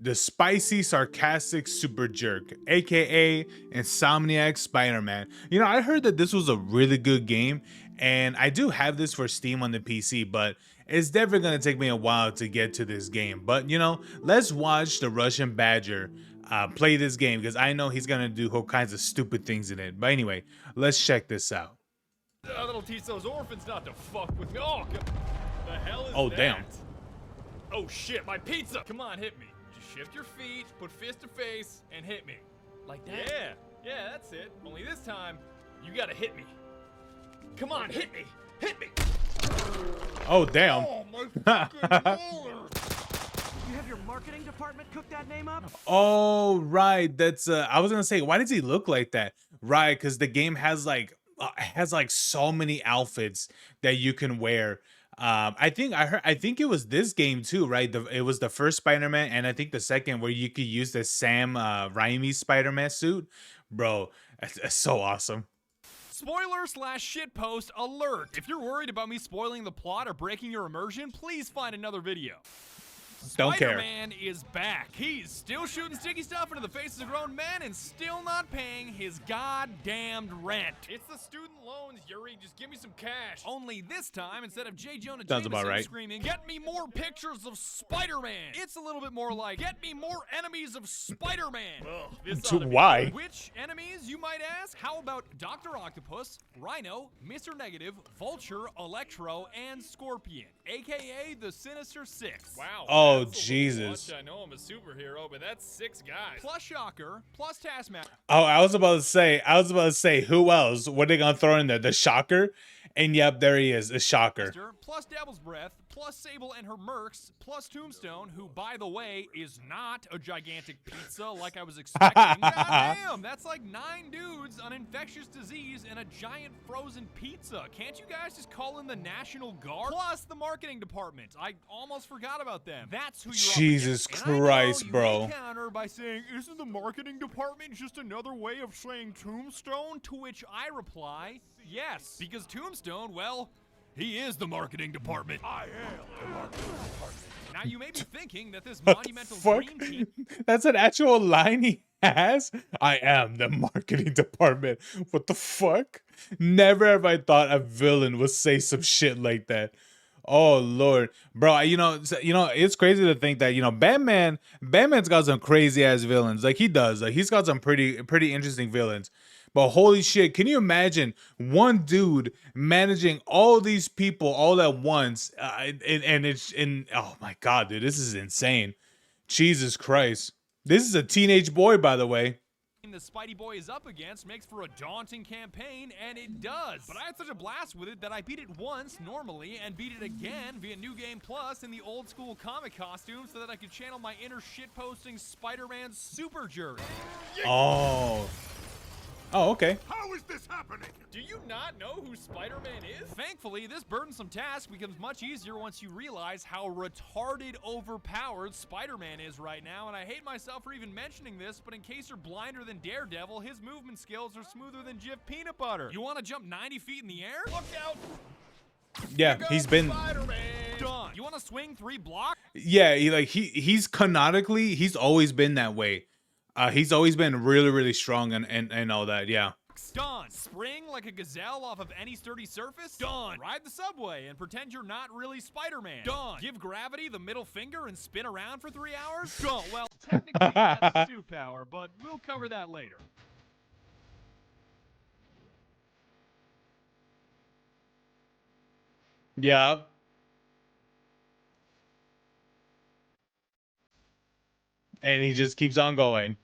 the spicy, sarcastic super jerk, aka Insomniac Spider-Man. You know, I heard that this was a really good game, and I do have this for Steam on the PC, but it's definitely gonna take me a while to get to this game. But you know, let's watch the Russian Badger play this game because I know he's gonna do all kinds of stupid things in it. But anyway, let's check this out. That'll teach those orphans not to fuck with me. Oh, the hell is Oh that? damn! Oh shit, my pizza! Come on, hit me. Just shift your feet, put fist to face, and hit me. Like that? Yeah, that's it. Only this time, you gotta hit me. Come on, hit me! Hit me! Oh damn! Oh, my fucking roller! You have your marketing department cook that name up? Oh right, that's I was gonna say, why does he look like that? Right, because the game has like so many outfits that you can wear. I think it was this game too, right? It was the first Spider-Man, and I think the second where you could use the Sam Raimi Spider-Man suit. Bro, that's so awesome. Spoiler/shitpost alert! If you're worried about me spoiling the plot or breaking your immersion, please find another video. Don't care. Spider-Man is back. He's still shooting sticky stuff into the faces of grown men and still not paying his goddamned rent. It's the student loans, Yuri. Just give me some cash. Only this time, instead of J. Jonah Sounds about Jameson right. screaming, "Get me more pictures of Spider-Man!" It's a little bit more like, "Get me more enemies of Spider-Man!" Ugh, this ought to be Why? good. Which enemies, you might ask? How about Dr. Octopus, Rhino, Mr. Negative, Vulture, Electro, and Scorpion, aka the Sinister Six. Wow. Oh, that's a little Jesus. much. I know I'm a superhero, but that's 6 guys. Plus Shocker, plus Taskmaster. Oh, I was about to say, who else? What are they gonna throw in there? The Shocker? And yep, there he is, the Shocker. Plus Devil's Breath, plus Sable and her mercs, plus Tombstone, who, by the way, is not a gigantic pizza like I was expecting. Goddamn, that's like 9 dudes, an infectious disease, and a giant frozen pizza. Can't you guys just call in the National Guard? Plus the marketing department. I almost forgot about them. That's who you're Jesus up against. And I know Christ, you bro. may counter by saying, isn't the marketing department just another way of saying Tombstone? To which I reply, yes, because Tombstone, well, he is the marketing department. I am the marketing department. Now you may be thinking that this monumental Fuck. dream team. That's an actual line he has. I am the marketing department. What the fuck? Never have I thought a villain would say some shit like that. Oh Lord, bro. It's crazy to think that Batman's got some crazy ass villains. Like he does. Like he's got some pretty interesting villains. But holy shit, can you imagine one dude managing all these people all at once? Oh my God, dude, this is insane. Jesus Christ. This is a teenage boy, by the way. The Spidey Boy is up against makes for a daunting campaign, and it does. But I had such a blast with it that I beat it once normally and beat it again via New Game Plus in the old school comic costume so that I could channel my inner shitposting Spider-Man Superjerk. Oh, okay. How is this happening? Do you not know who Spider-Man is? Thankfully, this burdensome task becomes much easier once you realize how retarded overpowered Spider-Man is right now, and I hate myself for even mentioning this, but in case you're blinder than Daredevil, his movement skills are smoother than Jif peanut butter. You want to jump 90 feet in the air? Look out! Yeah, he's been. Spider-Man! Done. You want to swing 3 blocks? Yeah, he's canonically, he's always been that way. He's always been really strong and all that. Yeah. Done. Spring like a gazelle off of any sturdy surface? Done. Ride the subway and pretend you're not really Spider-Man? Done. Give gravity the middle finger and spin around for 3 hours? Done. Well, technically that's suit power, but we'll cover that later. Yeah. And he just keeps on going.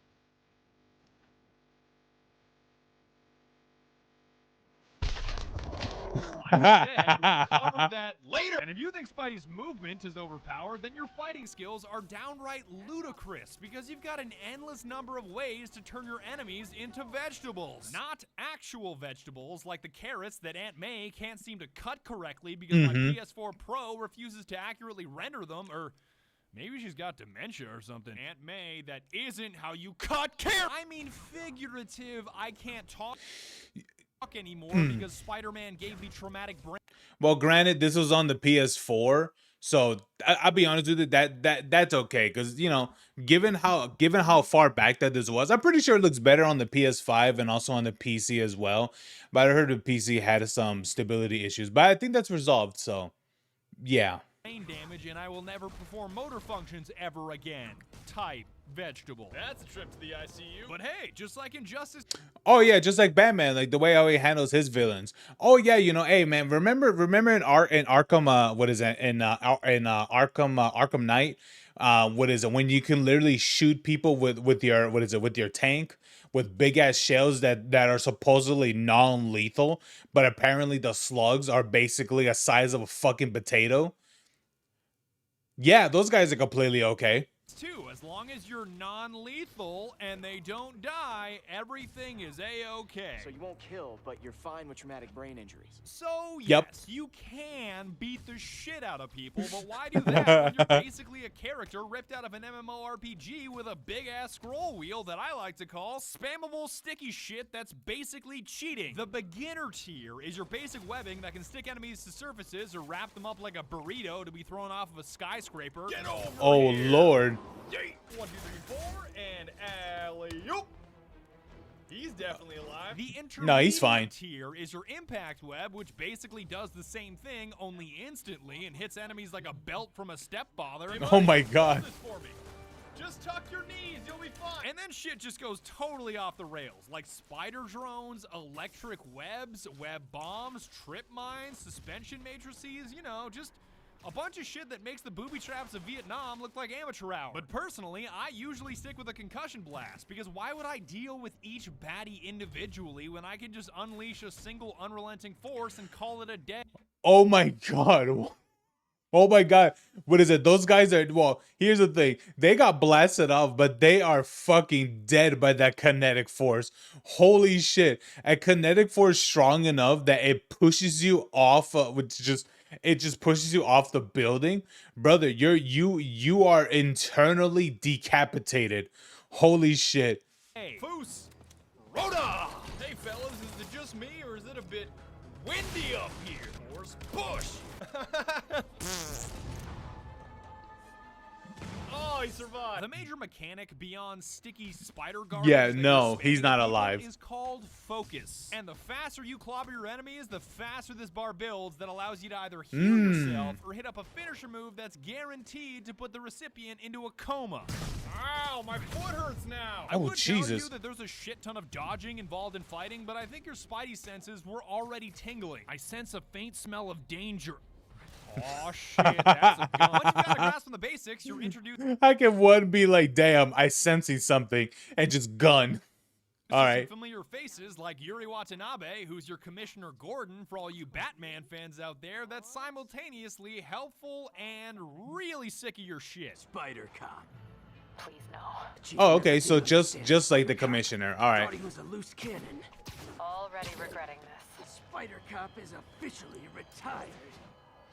We'll cover that later. And if you think Spidey's movement is overpowered, then your fighting skills are downright ludicrous because you've got an endless number of ways to turn your enemies into vegetables. Not actual vegetables like the carrots that Aunt May can't seem to cut correctly because my PS4 Pro refuses to accurately render them, or maybe she's got dementia or something. Aunt May, that isn't how you cut carrots. I mean figurative. I can't talk anymore because Spider-Man gave me traumatic brain. Well, granted, this was on the PS4, So I'll be honest with you, that's okay, because you know, given how far back that this was, I'm pretty sure it looks better on the PS5 and also on the PC as well. But I heard the PC had some stability issues, but I think that's resolved. So yeah. Brain damage, and I will never perform motor functions ever again. Type vegetable. That's a trip to the ICU. But hey, just like Injustice. Oh yeah, just like Batman, like the way how he handles his villains. Oh yeah, you know, hey man, remember in Arkham, what is it, Arkham Knight, what is it, when you can literally shoot people with your, what is it, with your tank, with big ass shells that are supposedly non-lethal, but apparently the slugs are basically a size of a fucking potato. Yeah, those guys are completely okay. Too, as long as you're non-lethal and they don't die, everything is a-okay. So you won't kill, but you're fine with traumatic brain injuries. So yes, Yep. you can beat the shit out of people, but why do that when you're basically a character ripped out of an MMORPG with a big-ass scroll wheel that I like to call spammable sticky shit that's basically cheating? The beginner tier is your basic webbing that can stick enemies to surfaces or wrap them up like a burrito to be thrown off of a skyscraper. Get over Oh here. Lord. Yeet. 1, 2, 3, 4, and alley-oop. He's definitely alive. The No, he's fine. intermediate tier is your impact web, which basically does the same thing, only instantly, and hits enemies like a belt from a stepfather. Oh my God. Do this for me. Just tuck your knees, you'll be fine. And then shit just goes totally off the rails, like spider drones, electric webs, web bombs, trip mines, suspension matrices, you know, just a bunch of shit that makes the booby traps of Vietnam look like amateur hour. But personally, I usually stick with a concussion blast, because why would I deal with each baddie individually when I can just unleash a single unrelenting force and call it a day? Oh my God. Oh my God. What is it? Those guys are, well, here's the thing. They got blasted off, but they are fucking dead by that kinetic force. Holy shit. A kinetic force strong enough that it pushes you off, it just pushes you off the building. Brother, you are internally decapitated. Holy shit. Hey, Foos! Rhoda! Hey fellas, is it just me or is it a bit windy up here? Force push! Oh, he survived. The major mechanic beyond sticky spider guards. Yeah, no, he's not alive. Is called focus. And the faster you clobber your enemies, the faster this bar builds that allows you to either heal yourself or hit up a finisher move that's guaranteed to put the recipient into a coma. Ow, my foot hurts now. I would tell you that there's a shit ton of dodging involved in fighting, but I think your spidey senses were already tingling. I sense a faint smell of danger. Oh shit, that's a gun. Once you got a grasp on the basics, you're introduced. How can one be like, damn, I sensing something, and just gun? All right. Familiar faces like Yuri Watanabe, who's your Commissioner Gordon for all you Batman fans out there, that's simultaneously helpful and really sick of your shit. Spider Cop. Please no. Oh, okay. So just like the Commissioner. All right. Thought he was a loose cannon. Already regretting this. Spider Cop is officially retired.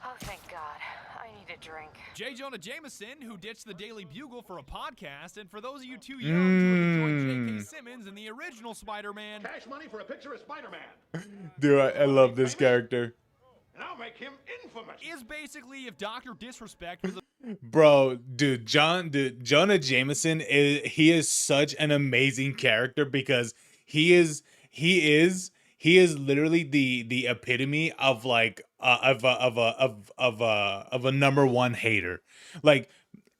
Oh, thank God. I need a drink. J. Jonah Jameson, who ditched the Daily Bugle for a podcast, and for those of you too young to have enjoyed J.K. Simmons in the original Spider-Man. Cash money for a picture of Spider-Man. Dude, I love this character. And I'll make him infamous. Is basically if Dr. Disrespect was a Bro, dude, Jonah Jameson he is such an amazing character, because he is literally the epitome of like of a number one hater. Like,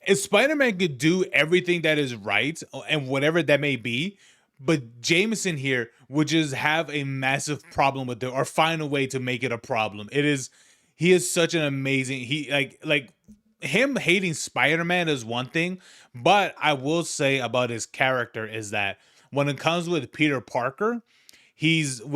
if Spider-Man could do everything that is right and whatever that may be, but Jameson here would just have a massive problem with it, or find a way to make it a problem. He is such an amazing, like him hating Spider-Man is one thing, but I will say about his character is that when it comes with Peter Parker, he's an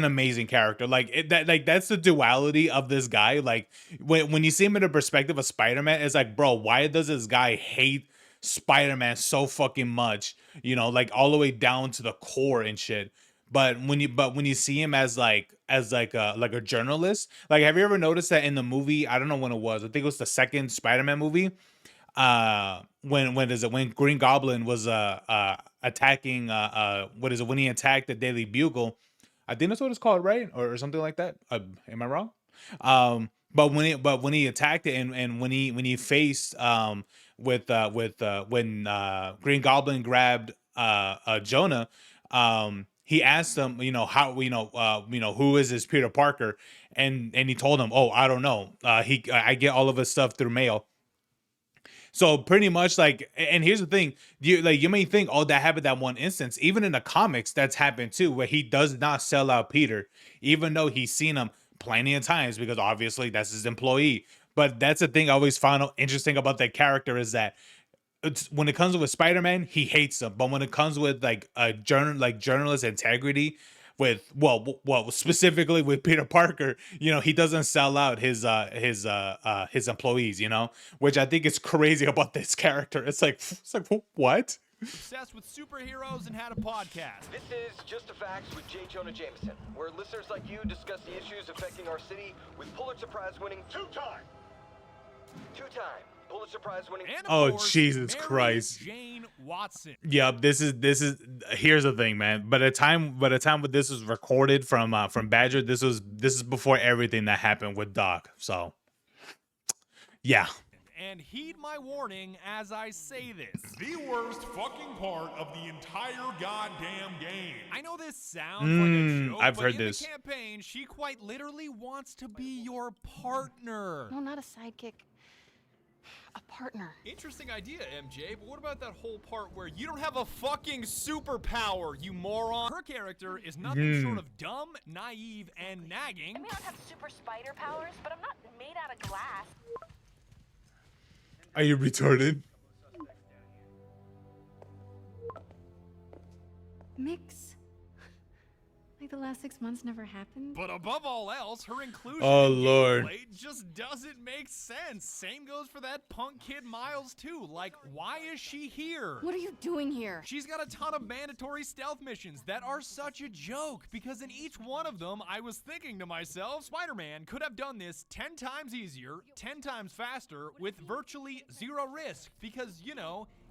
amazing character. Like that's the duality of this guy. Like when you see him in the perspective of Spider-Man, it's like, bro, why does this guy hate Spider-Man so fucking much? You know, like all the way down to the core and shit. But when you see him as like a journalist, like, have you ever noticed that in the movie? I don't know when it was. I think it was the second Spider-Man movie. When Green Goblin was attacking when he attacked the Daily Bugle. I think that's what it's called, right? Or something like that. Am I wrong? But when he attacked it, and when he faced when Green Goblin grabbed Jonah, he asked him, how, who is this Peter Parker, and he told him, oh, I don't know, I get all of his stuff through mail. So pretty much, like, and here's the thing, you may think, oh, that happened that one instance. Even in the comics, that's happened too, where he does not sell out Peter, even though he's seen him plenty of times, because obviously that's his employee. But that's the thing I always found interesting about that character, is that when it comes with Spider-Man, he hates him, but when it comes with like a journalist integrity, with specifically with Peter Parker, he doesn't sell out his employees, which I think is crazy about this character. It's like what? Obsessed with superheroes and had a podcast. This is Just the Facts with J. Jonah Jameson, where listeners like you discuss the issues affecting our city with Pulitzer Prize winning two-time Pulitzer Prize winning. And Oh, of course, Jesus Mary Christ. Jane Watson. Yep, this is here's the thing, man. By the time when this was recorded from Badger, this is before everything that happened with Doc. So yeah. And heed my warning as I say this. The worst fucking part of the entire goddamn game. I know this sounds like a joke, I've but heard in this. the campaign, she quite literally wants to be your partner. No, not a sidekick. A partner. Interesting idea, MJ, but what about that whole part where you don't have a fucking superpower, you moron? Her character is nothing short of dumb, naive, and nagging. I may not have super spider powers, but I'm not made out of glass. Are you retarded? Mix. Like the last 6 months never happened. But above all else, her inclusion Oh, in Lord. gameplay just doesn't make sense. Same goes for that punk kid Miles, too. Like, why is she here? What are you doing here? She's got a ton of mandatory stealth missions that are such a joke, because in each one of them, I was thinking to myself, Spider-Man could have done this 10 times easier, 10 times faster, with virtually zero risk, because,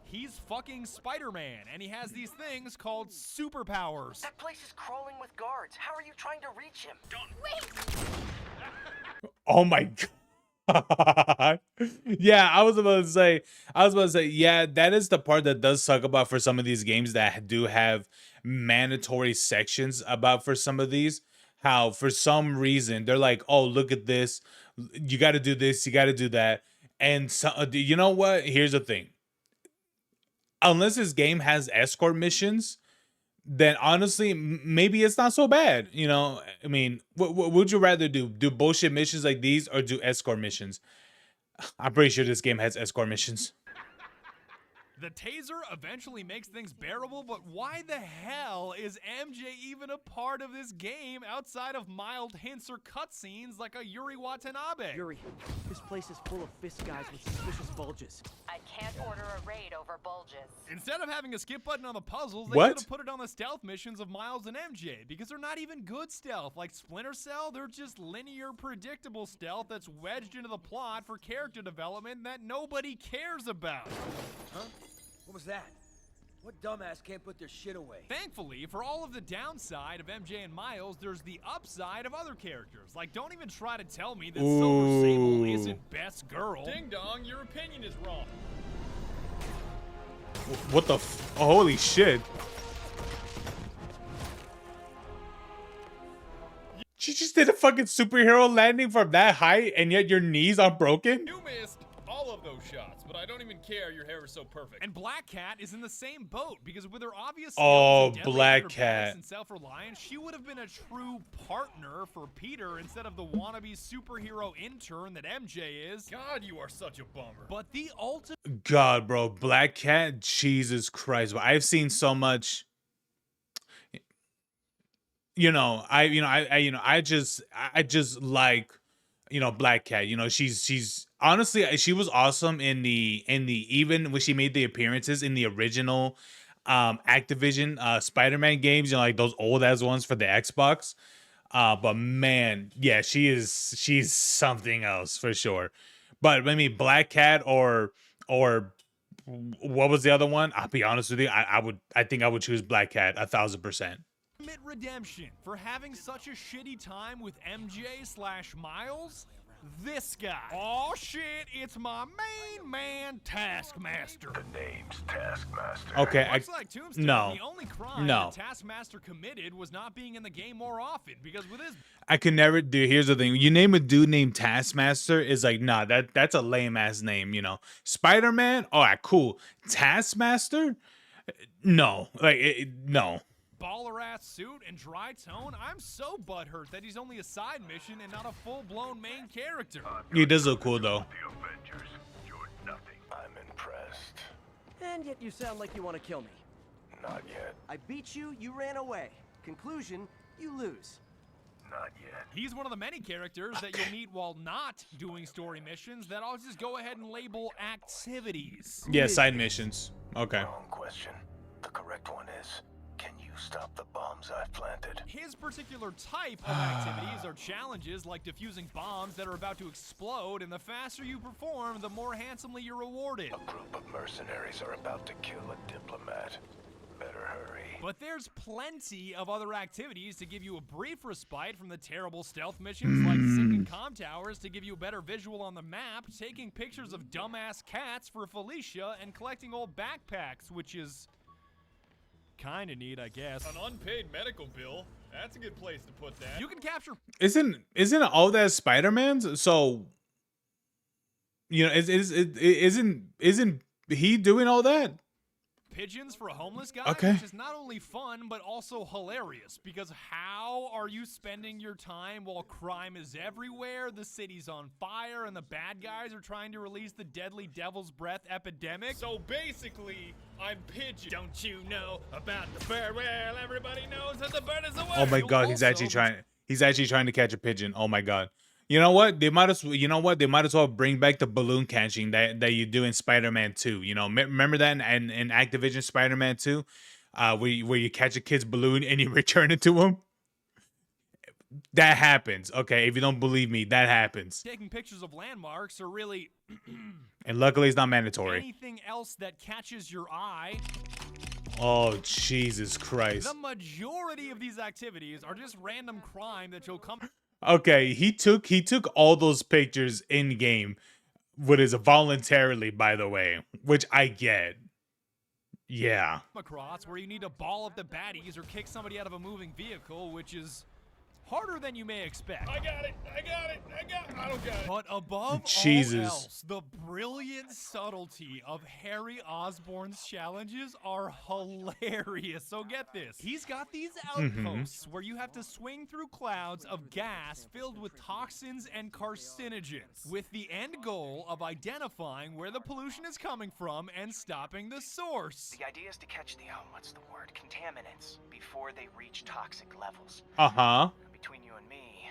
he's fucking Spider-Man, and he has these things called superpowers. That place is crawling with guards. How are you trying to reach him? Oh my god. Yeah, I was about to say, yeah, that is the part that does suck about for some of these games that do have mandatory sections about for some of these. How for some reason they're like, oh, look at this, you got to do this, you got to do that. And so, you know what? Here's the thing. Unless this game has escort missions, then honestly, maybe it's not so bad. I mean, what would you rather do? Do bullshit missions like these or do escort missions? I'm pretty sure this game has escort missions. The taser eventually makes things bearable, but why the hell is MJ even a part of this game outside of mild hints or cutscenes like a Yuri Watanabe? Yuri, this place is full of fist guys with suspicious bulges. I can't order a raid over bulges. Instead of having a skip button on the puzzles, they What? should have put it on the stealth missions of Miles and MJ, because they're not even good stealth. Like Splinter Cell, they're just linear, predictable stealth that's wedged into the plot for character development that nobody cares about. Huh? What was that? What dumbass can't put their shit away? Thankfully, for all of the downside of MJ and Miles, there's the upside of other characters. Like, don't even try to tell me that Silver Sable isn't best girl. Ding dong, your opinion is wrong. What the holy shit. She just did a fucking superhero landing from that height, and yet your knees are broken? You missed all of those shots, but I don't even care. Your hair is so perfect. And Black Cat is in the same boat, because with her obvious skills and Black deadly acrobatics Cat. and self-reliance, she would have been a true partner for Peter instead of the wannabe superhero intern that MJ is. God, you are such a bummer. But the ultimate God, bro, Black Cat, Jesus Christ. I've seen so much. I just like, Black Cat. She's honestly, she was awesome in the even when she made the appearances in the original Activision Spider-Man games, like those old ass ones for the Xbox. But man, yeah, she's something else for sure. But I mean, Black Cat or what was the other one? I'll be honest with you, I think I would choose Black Cat 1000%. redemption for having such a shitty time with MJ/Miles. this guy. Oh shit, it's my main man, Taskmaster. Name's Taskmaster. Okay, Much like Tombstone, no. the only crime No. the Taskmaster committed was not being in the game more often, because with his I can never do. Here's the thing: you name a dude named Taskmaster, is like, nah, that's a lame ass name. You know, Spider-Man. All right, cool. Taskmaster? No, like no. baller-ass suit and dry tone, I'm so butthurt that he's only a side mission and not a full-blown main character. He does look cool though. The Avengers, you're nothing. I'm impressed. And yet you sound like you want to kill me. Not yet. I beat you, you ran away. Conclusion, you lose. Not yet. He's one of the many characters that you'll meet while not doing story missions that I'll just go ahead and label activities. Yeah, side missions. Okay. Wrong question. The correct one is, can you stop the bombs I've planted? His particular type of activities are challenges like defusing bombs that are about to explode, and the faster you perform, the more handsomely you're rewarded. A group of mercenaries are about to kill a diplomat. Better hurry. But there's plenty of other activities to give you a brief respite from the terrible stealth missions like sinking comm towers to give you a better visual on the map, taking pictures of dumbass cats for Felicia, and collecting old backpacks, which is kinda neat, I guess. An unpaid medical bill? That's a good place to put that. You can capture Isn't all that Spider-Man's? So, you know, isn't he doing all that? pigeons for a homeless guy, Okay. which is not only fun, but also hilarious, because how are you spending your time while crime is everywhere, the city's on fire, and the bad guys are trying to release the deadly devil's breath epidemic? So basically, I'm Pigeon. Don't you know about the bird? Well, everybody knows that the bird is a Oh my god, he's actually trying to catch a pigeon. Oh my god. You know what? They might as well bring back the balloon catching that you do in Spider-Man 2. You know, remember that in Activision Spider-Man 2, where you catch a kid's balloon and you return it to him. That happens. Okay, if you don't believe me, that happens. Taking pictures of landmarks are really And luckily, it's not mandatory. anything else that catches your eye. Oh Jesus Christ! The majority of these activities are just random crime that you'll come Okay, he took all those pictures in game, what is voluntarily, by the way, which I get. Yeah. across where you need to ball up the baddies or kick somebody out of a moving vehicle, which is harder than you may expect. I don't got it. But above Jesus. all else, the brilliant subtlety of Harry Osborn's challenges are hilarious. So get this. He's got these outposts where you have to swing through clouds of gas filled with toxins and carcinogens, with the end goal of identifying where the pollution is coming from and stopping the source. The idea is to catch the, contaminants before they reach toxic levels. Uh-huh. Between you and me,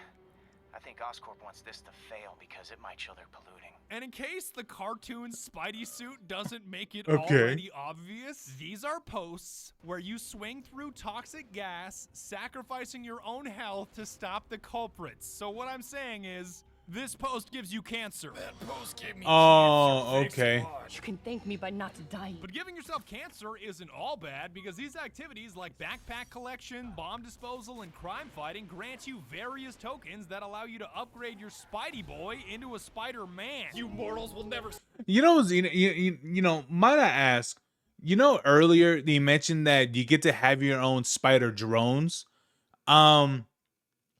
I think Oscorp wants this to fail because it might show they're polluting. And in case the cartoon Spidey suit doesn't make it Okay. already obvious, these are posts where you swing through toxic gas, sacrificing your own health to stop the culprits. So what I'm saying is, this post gives you cancer. That post gave me Oh, okay. You can thank me by not dying. But giving yourself cancer isn't all bad, because these activities like backpack collection, bomb disposal, and crime fighting grant you various tokens that allow you to upgrade your Spidey boy into a Spider-Man. You mortals will never... You know, might I ask, you know, earlier they mentioned that you get to have your own spider drones.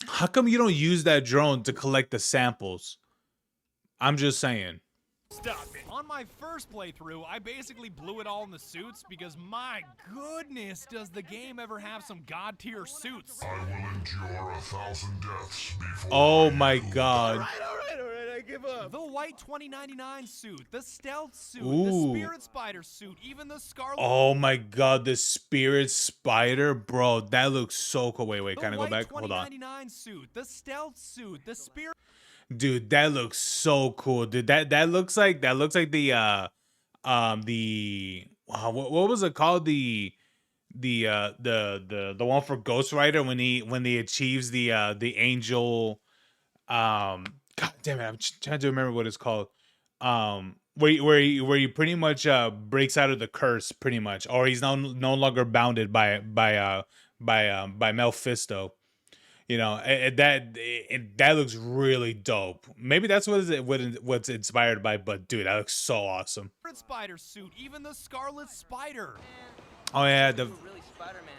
How come you don't use that drone to collect the samples? I'm just saying. Stop it. On my first playthrough, I basically blew it all in the suits because my goodness, does the game ever have some god tier suits? I will endure 1,000 deaths before. Oh my god. All right, I give up. The white 2099 suit, the stealth suit, Ooh. the spirit spider suit, even the scarlet. Oh my god, the spirit spider, bro, that looks so cool. Wait, can I go back? The Hold on. 2099 suit, the stealth suit, the spirit. Dude, that looks so cool. Dude, that looks like the what was it called? The one for Ghost Rider when he achieves the angel, god damn it, I'm trying to remember what it's called. Where he pretty much breaks out of the curse pretty much, or he's no longer bounded by Mephisto. You know, that looks really dope. Maybe that's what's inspired by. But dude, that looks so awesome. Spider suit, even the Scarlet Spider. Oh yeah, Really Spider-Man.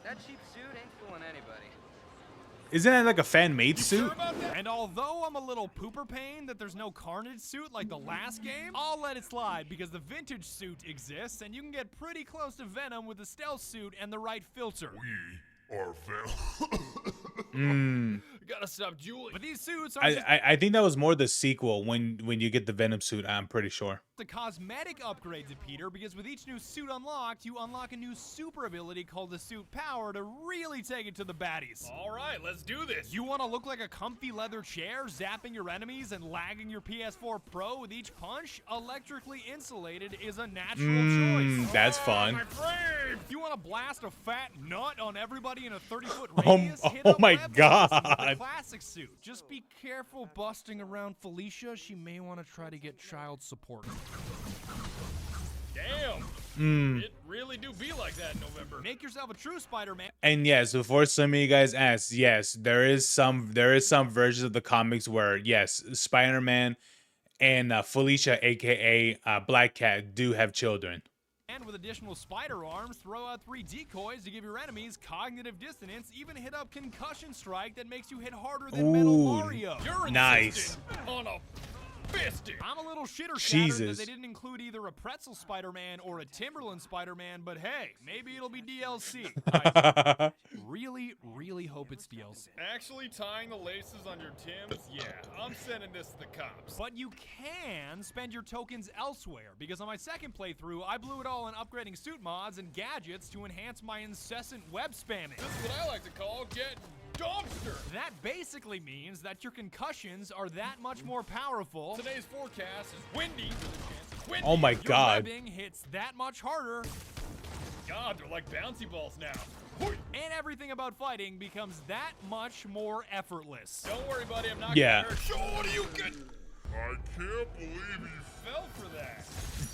That cheap suit ain't fooling anybody. Isn't that like a fan-made suit? And although I'm a little pooper pain that there's no Carnage suit like the last game, I'll let it slide because the vintage suit exists and you can get pretty close to Venom with the stealth suit and the right filter. We are Venom. Gotta stop Julie. But these suits are I think that was more the sequel when you get the Venom suit. I'm pretty sure. the cosmetic upgrades to Peter, because with each new suit unlocked, you unlock a new super ability called the Suit Power to really take it to the baddies. All right, let's do this. You want to look like a comfy leather chair, zapping your enemies and lagging your PS4 Pro with each punch? Electrically insulated is a natural choice. That's fun. My frame! You want to blast a fat nut on everybody in a 30-foot radius? Hit Oh up my Web God. Forces with the classic suit. Just be careful busting around Felicia. She may want to try to get child support. Damn. It really do be like that in November. Make yourself a true Spider-Man. And yes, before some of you guys ask, yes, there is some versions of the comics where yes, Spider-Man and Felicia, aka Black Cat, do have children. And with additional spider arms, throw out 3 decoys to give your enemies cognitive dissonance, even hit up Concussion Strike that makes you hit harder than Metal Mario. You're nice. On a fisting. I'm a little shitter shattered that they didn't include either a Pretzel Spider-Man or a Timberland Spider-Man, but hey, maybe it'll be DLC. I really hope it's DLC. Actually tying the laces on your Timbs? Yeah, I'm sending this to the cops. But you can spend your tokens elsewhere, because on my second playthrough, I blew it all on upgrading suit mods and gadgets to enhance my incessant web spamming. This is what I like to call getting dumpster. That basically means that your concussions are that much more powerful. Today's forecast is windy. Oh my God. Your webbing hits that much harder. God, they're like bouncy balls now. And everything about fighting becomes that much more effortless. Don't worry, buddy. I'm not gonna hurt you. What do you get? I can't believe you fell for that.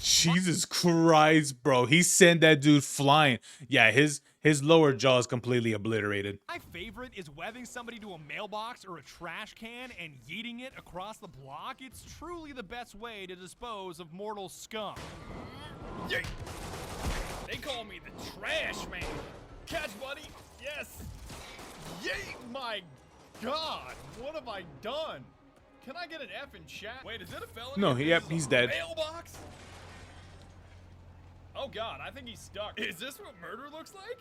Jesus Christ, bro. He sent that dude flying. Yeah, his lower jaw is completely obliterated. My favorite is webbing somebody to a mailbox or a trash can and yeeting it across the block. It's truly the best way to dispose of mortal scum. Yeet! They call me the Trash Man. Catch, buddy. Yes. Yeet! My God, what have I done? Can I get an F in chat? Wait, is it a felony? No, he's dead. Mailbox? Oh God, I think he's stuck. Is this what murder looks like?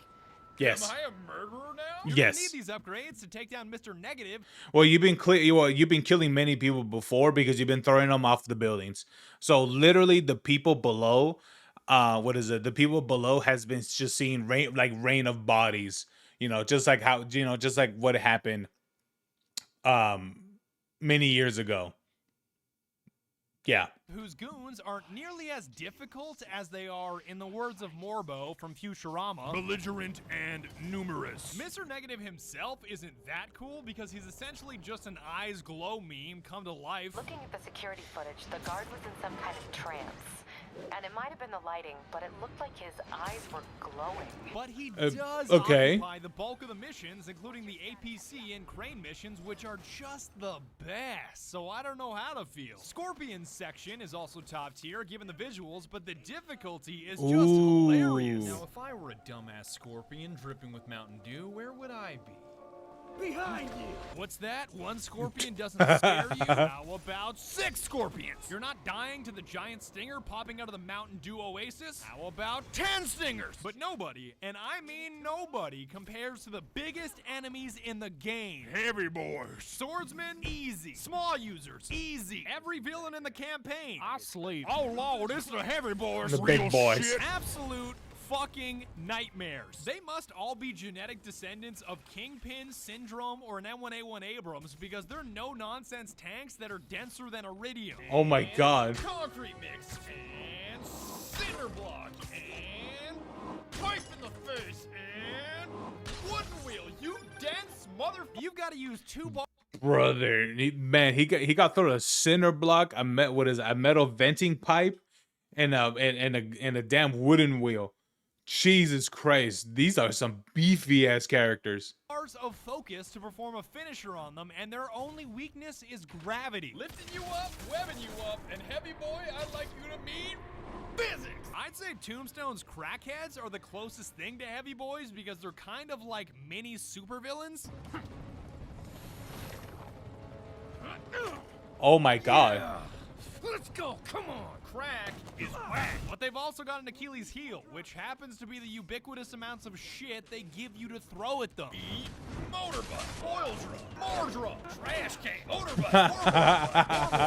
Yes. Am I a murderer now? Yes. You need these upgrades to take down Mr. Negative. Well, you've been killing many people before because you've been throwing them off the buildings. So literally, the people below, the people below has been just seeing rain of bodies. You know, just like what happened, many years ago. Yeah. Whose goons aren't nearly as difficult as they are, in the words of Morbo from Futurama, belligerent and numerous. Mr. Negative himself isn't that cool because he's essentially just an eyes glow meme come to life. Looking at the security footage, the guard was in some kind of trance. And it might have been the lighting, but it looked like his eyes were glowing. But he does occupy the bulk of the missions, including the APC and Crane missions, which are just the best. So I don't know how to feel. Scorpion's section is also top tier, given the visuals, but the difficulty is just hilarious. Now, if I were a dumbass scorpion dripping with Mountain Dew, where would I be? Behind you! What's that? One scorpion doesn't scare you? How about 6 scorpions? You're not dying to the giant stinger popping out of the Mountain Dew oasis? How about 10 stingers? But nobody, and I mean nobody, compares to the biggest enemies in the game. Heavy boys. Swordsmen? Easy. Small users? Easy. Every villain in the campaign? I sleep. Oh Lord, it's the heavy boys. The big boys. Shit. Absolute fucking nightmares. They must all be genetic descendants of Kingpin, Syndrome, or an M1A1 Abrams because they're no-nonsense tanks that are denser than iridium. Oh my God. Concrete mix, and cinder block, and pipe in the face, and wooden wheel. You dense You've got to use 2 bars. Brother, he got through a cinder block, a metal venting pipe, and a damn wooden wheel. Jesus Christ, these are some beefy ass characters. parts of focus to perform a finisher on them, and their only weakness is gravity. Lifting you up, webbing you up, and heavy boy, I'd like you to meet physics. I'd say Tombstone's crackheads are the closest thing to heavy boys because they're kind of like mini supervillains. Oh my god. Yeah. Let's go, come on. Crack is whack. But they've also got an Achilles heel, which happens to be the ubiquitous amounts of shit they give you to throw at them. Motorbike, oil drum, more drum, trash can, motorbike, more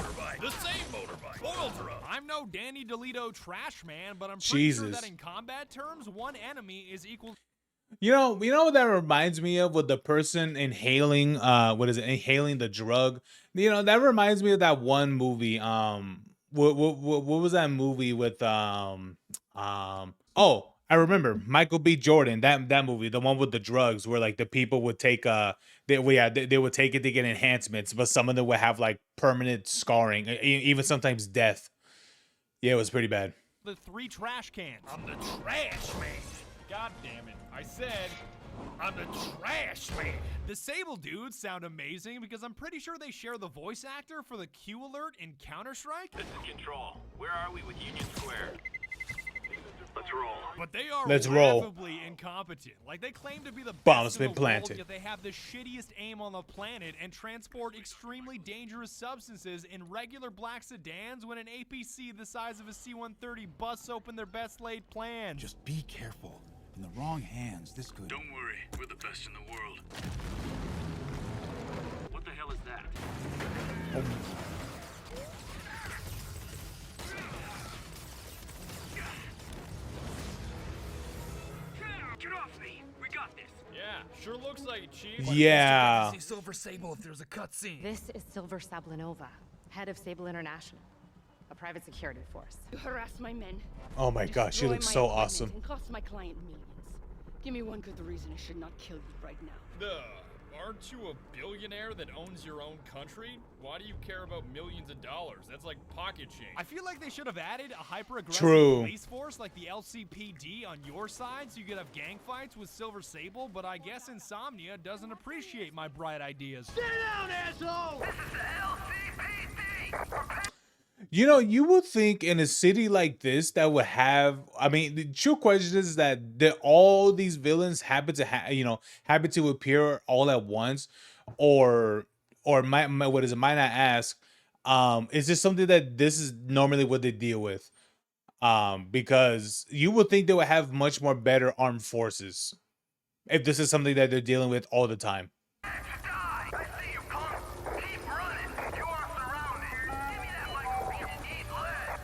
motorbike, the same motorbike, oil drum. I'm no Danny DeLito trash man, but I'm pretty sure that in combat terms, one enemy is equal. You know what that reminds me of with the person inhaling inhaling the drug. You know, that reminds me of that one movie. What was that movie with oh, I remember Michael B. Jordan, that movie, the one with the drugs where like the people would take they would take it to get enhancements, but some of them would have like permanent scarring, even sometimes death. Yeah, it was pretty bad. The 3 trash cans. I'm the trash man. God damn it. I said, I'm the trash man. The Sable dudes sound amazing because I'm pretty sure they share the voice actor for the Q alert in Counter-Strike. This is Control. Where are we with Union Square? Let's roll. But they are Let's roll. laughably incompetent. Like, they claim to be the Bomb's best been in the world, planted. yet they have the shittiest aim on the planet and transport extremely dangerous substances in regular black sedans when an APC the size of a C-130 busts open their best laid plans. Just be careful. In the wrong hands, this could... Don't worry, we're the best in the world. What the hell is that? Get off me! We got this! Yeah, sure looks like it, Chief. Yeah. See Silver Sable if there's a cutscene. This is Silver Sablinova, head of Sable International, a private security force. You harass my men. Oh my gosh, she destroy looks my so equipment, awesome. And cost my client millions. Give me one good reason I should not kill you right now. Aren't you a billionaire that owns your own country? Why do you care about millions of dollars? That's like pocket change. I feel like they should have added a hyper-aggressive True. police force like the LCPD on your side so you could have gang fights with Silver Sable, but I guess Insomnia doesn't appreciate my bright ideas. Sit down, asshole! This is the LCPD! You know, you would think in a city like this that would have, I mean, the true question is that all these villains happen to appear all at once, or might not ask, is this something that this is normally what they deal with? Because you would think they would have much more better armed forces if this is something that they're dealing with all the time.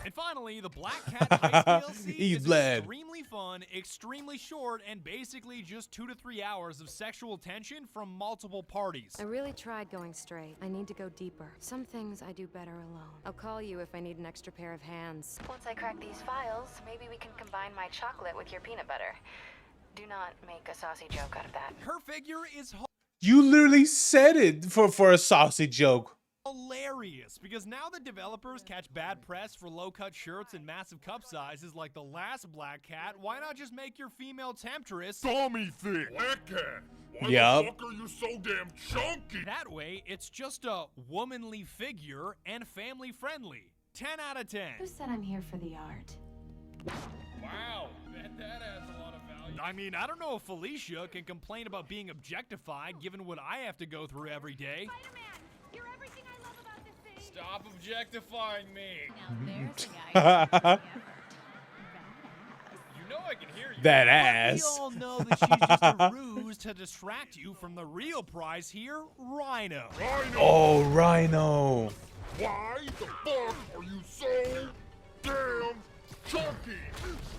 And finally, the Black Cat Heist DLC He's is bled. extremely fun, extremely short, and basically just 2 to 3 hours of sexual tension from multiple parties. I really tried going straight. I need to go deeper. Some things I do better alone. I'll call you if I need an extra pair of hands. Once I crack these files, maybe we can combine my chocolate with your peanut butter. Do not make a saucy joke out of that. Her figure is You literally said it for a saucy joke. hilarious because now the developers catch bad press for low-cut shirts and massive cup sizes like the last Black Cat. Why not just make your female temptress Tommy thing. Black Cat. Why Yup. the fuck are you so damn chunky? That way, it's just a womanly figure and family-friendly. 10 out of 10. Who said I'm here for the art? Wow, that adds a lot of value. I mean, I don't know if Felicia can complain about being objectified given what I have to go through every day. Spider-Man, you're everything I love about this thing. Stop objectifying me. Now there's a guy. You know I can hear you. That But ass. we all know that she's just a ruse to distract you from the real prize here, Rhino. Oh, Rhino. Why the fuck are you so damn chunky?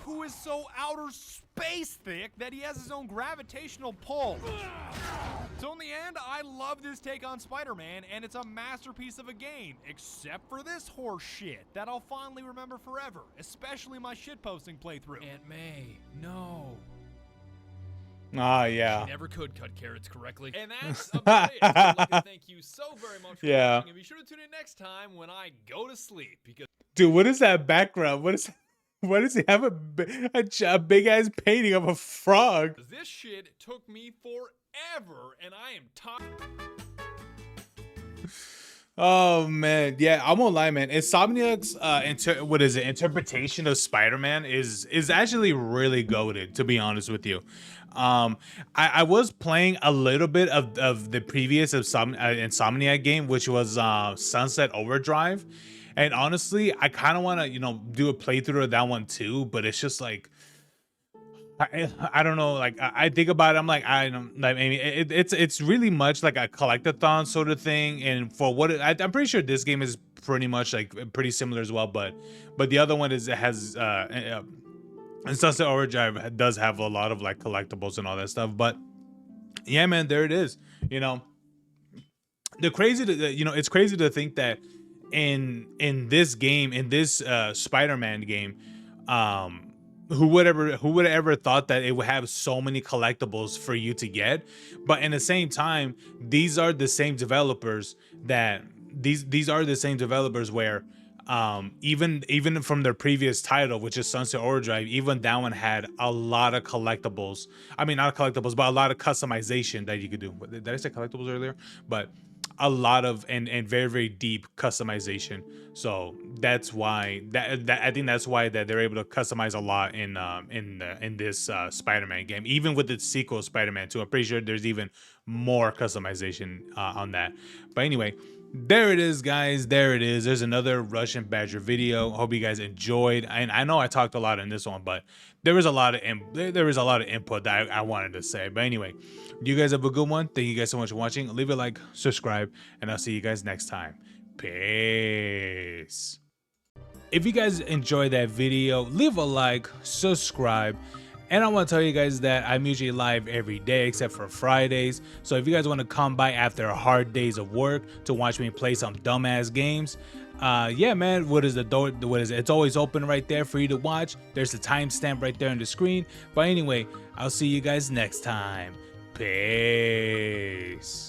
Who is so outer space thick that he has his own gravitational pull. So in the end, I love this take on Spider-Man, and it's a masterpiece of a game, except for this horse shit that I'll fondly remember forever, especially my shitposting playthrough. Aunt May, no. Ah, yeah. She never could cut carrots correctly. And that's about it. I'd like to thank you so very much for watching, and be sure to tune in next time when I go to sleep, because Dude, what is that background? What is Why does he have a big ass painting of a frog? This shit took me forever, and I am tired. Oh man, yeah, I'm gonna lie, man. Insomniac's interpretation of Spider-Man is actually really goated, to be honest with you. I was playing a little bit of the previous Insomniac game, which was Sunset Overdrive, and honestly, I kind of want to do a playthrough of that one too, but it's just like I don't know, like I think about it, I'm like, I don't like, I mean, it's really much like a collectathon sort of thing, and for what I'm pretty sure this game is pretty much like pretty similar as well, but the other one is, it has and Sunset Overdrive does have a lot of like collectibles and all that stuff. But yeah, man, there it is. It's crazy to think that in this game, in this Spider-Man game, who would have ever thought that it would have so many collectibles for you to get? But in the same time, these are the same developers where even from their previous title, which is Sunset Overdrive, even that one had a lot of collectibles. I mean, not collectibles, but a lot of customization that you could do. Did I say collectibles earlier? But a lot of and very, very deep customization. So that's why I think that's why that they're able to customize a lot in this Spider-Man game. Even with the sequel Spider-Man 2, I'm pretty sure there's even more customization on that. But anyway, there it is, guys. There it is. There's another Russian Badger video. Hope you guys enjoyed. And I know I talked a lot in this one, but there was a lot of input that I wanted to say. But anyway, you guys have a good one. Thank you guys so much for watching. Leave a like, subscribe, and I'll see you guys next time. Peace. If you guys enjoyed that video, leave a like, subscribe. And I want to tell you guys that I'm usually live every day except for Fridays. So if you guys want to come by after hard days of work to watch me play some dumbass games, yeah, man, what is the door? What is it? It's always open right there for you to watch. There's the timestamp right there on the screen. But anyway, I'll see you guys next time. Peace.